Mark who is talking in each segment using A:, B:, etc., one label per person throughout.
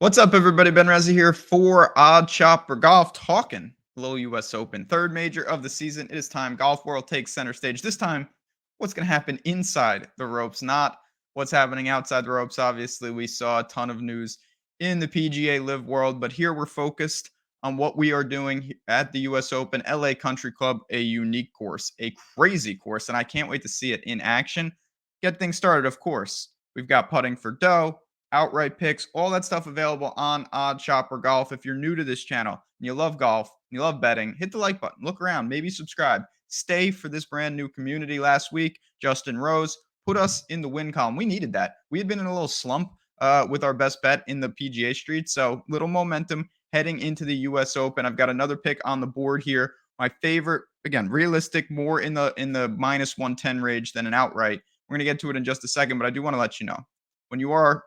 A: What's up, everybody? Ben Rezzi here for Odd Chopper Golf, talking a little U.S. Open, third major of the season. It is time. Golf World takes center stage. This time, what's going to happen inside the ropes, not what's happening outside the ropes. Obviously, we saw a ton of news in the PGA Live world, but here we're focused on what we are doing at the U.S. Open, LA Country Club, a unique course, a crazy course, and I can't wait to see it in action. Get things started, of course. We've got putting for dough, outright picks, all that stuff available on Odd Chopper Golf. If you're new to this channel and you love golf, and you love betting, hit the like button, look around, maybe subscribe. Stay for this brand new community. Last week, Justin Rose put us in the win column. We needed that. We had been in a little slump with our best bet in the PGA Street, so little momentum heading into the U.S. Open. I've got another pick on the board here. My favorite, again, realistic, more in the minus 110 range than an outright. We're gonna get to it in just a second, but I do want to let you know when you are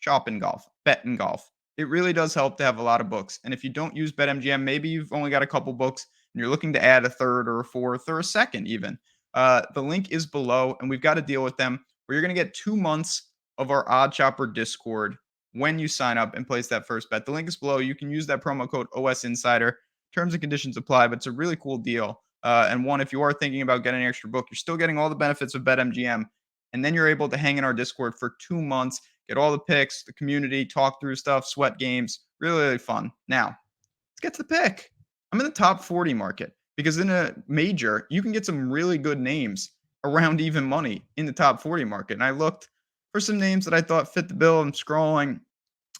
A: shopping golf, betting golf. It really does help to have a lot of books. And if you don't use BetMGM, maybe you've only got a couple books and you're looking to add a third or a fourth or a second, even. The link is below, and we've got a deal with them where you're going to get 2 months of our Odd Chopper Discord when you sign up and place that first bet. The link is below. You can use that promo code OS Insider. Terms and conditions apply, but it's a really cool deal. And one, if you are thinking about getting an extra book, you're still getting all the benefits of BetMGM. And then you're able to hang in our Discord for 2 months, get all the picks, the community, talk through stuff, sweat games. Really, really fun. Now, let's get to the pick. I'm in the top 40 market because in a major, you can get some really good names around even money in the top 40 market. And I looked for some names that I thought fit the bill. I'm scrolling.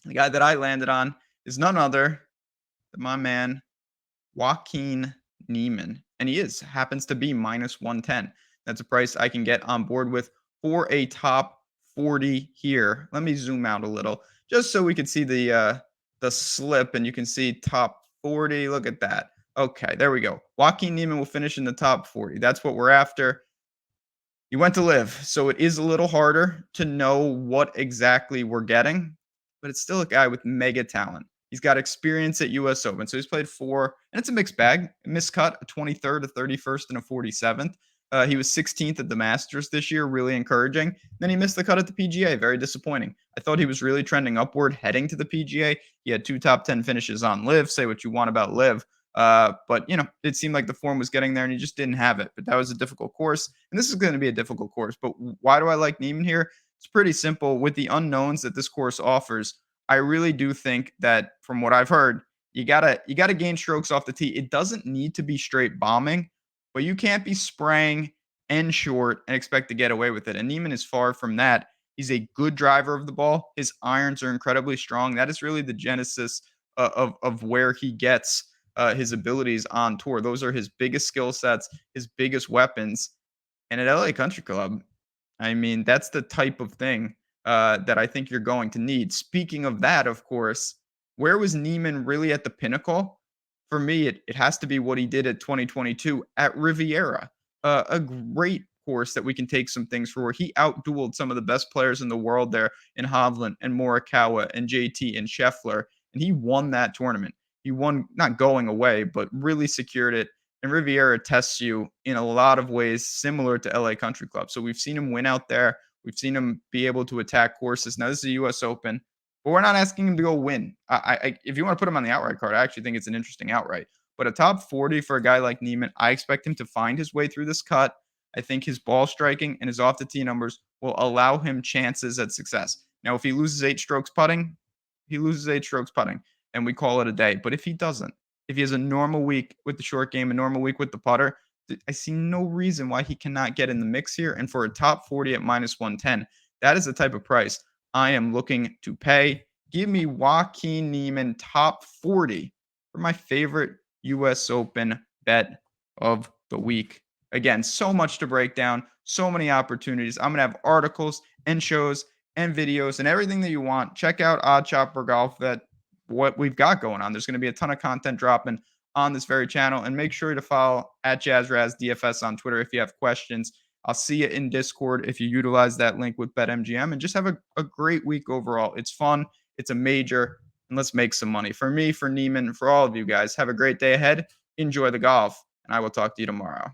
A: The guy that I landed on is none other than my man, Joaquin Niemann. And he happens to be minus 110. That's a price I can get on board with for a top 40 here. Let me zoom out a little just so we can see the slip and you can see top 40. Look at that. Okay, there we go. Joaquin Niemann will finish in the top 40. That's what we're after. You went to live, so it is a little harder to know what exactly we're getting, but it's still a guy with mega talent. He's got experience at US Open. So he's played four, and it's a mixed bag. A miscut, a 23rd, a 31st, and a 47th. He was 16th at the Masters this year, really encouraging. Then he missed the cut at the PGA, very disappointing. I thought he was really trending upward heading to the PGA. He had two top 10 finishes on live. Say what you want about live. But, it seemed like the form was getting there and he just didn't have it. But that was a difficult course. And this is going to be a difficult course. But why do I like Neiman here? It's pretty simple. With the unknowns that this course offers, I really do think that from what I've heard, you gotta gain strokes off the tee. It doesn't need to be straight bombing, but you can't be spraying and short and expect to get away with it. And Neiman is far from that. He's a good driver of the ball. His irons are incredibly strong. That is really the genesis of where he gets his abilities on tour. Those are his biggest skill sets, his biggest weapons. And at LA Country Club, I mean, that's the type of thing that I think you're going to need. Speaking of that, of course, where was Neiman really at the pinnacle? For me, it has to be what he did at 2022 at Riviera, a great course that we can take some things for. He outdueled some of the best players in the world there in Hovland and Morikawa and JT and Scheffler, and he won that tournament. He won, not going away, but really secured it. And Riviera tests you in a lot of ways similar to LA Country Club. So we've seen him win out there. We've seen him be able to attack courses. Now this is a U.S. Open, but we're not asking him to go win. If you want to put him on the outright card, I actually think it's an interesting outright. But a top 40 for a guy like Niemann, I expect him to find his way through this cut. I think his ball striking and his off the tee numbers will allow him chances at success. Now, if he loses 8 strokes putting, he loses 8 strokes putting, and we call it a day. But if he doesn't, if he has a normal week with the short game, a normal week with the putter, I see no reason why he cannot get in the mix here. And for a top 40 at minus 110, that is the type of price I am looking to pay. Give me Joaquin Niemann top 40 for my favorite US Open bet of the week. Again, so much to break down, so many opportunities. I'm going to have articles and shows and videos and everything that you want. Check out Odd Chopper Golf, that what we've got going on. There's going to be a ton of content dropping on this very channel, and make sure to follow at JazzRazDFS on Twitter if you have questions. I'll see you in Discord if you utilize that link with BetMGM, and just have a great week overall. It's fun. It's a major, and let's make some money. For me, for Neiman, for all of you guys, have a great day ahead. Enjoy the golf, and I will talk to you tomorrow.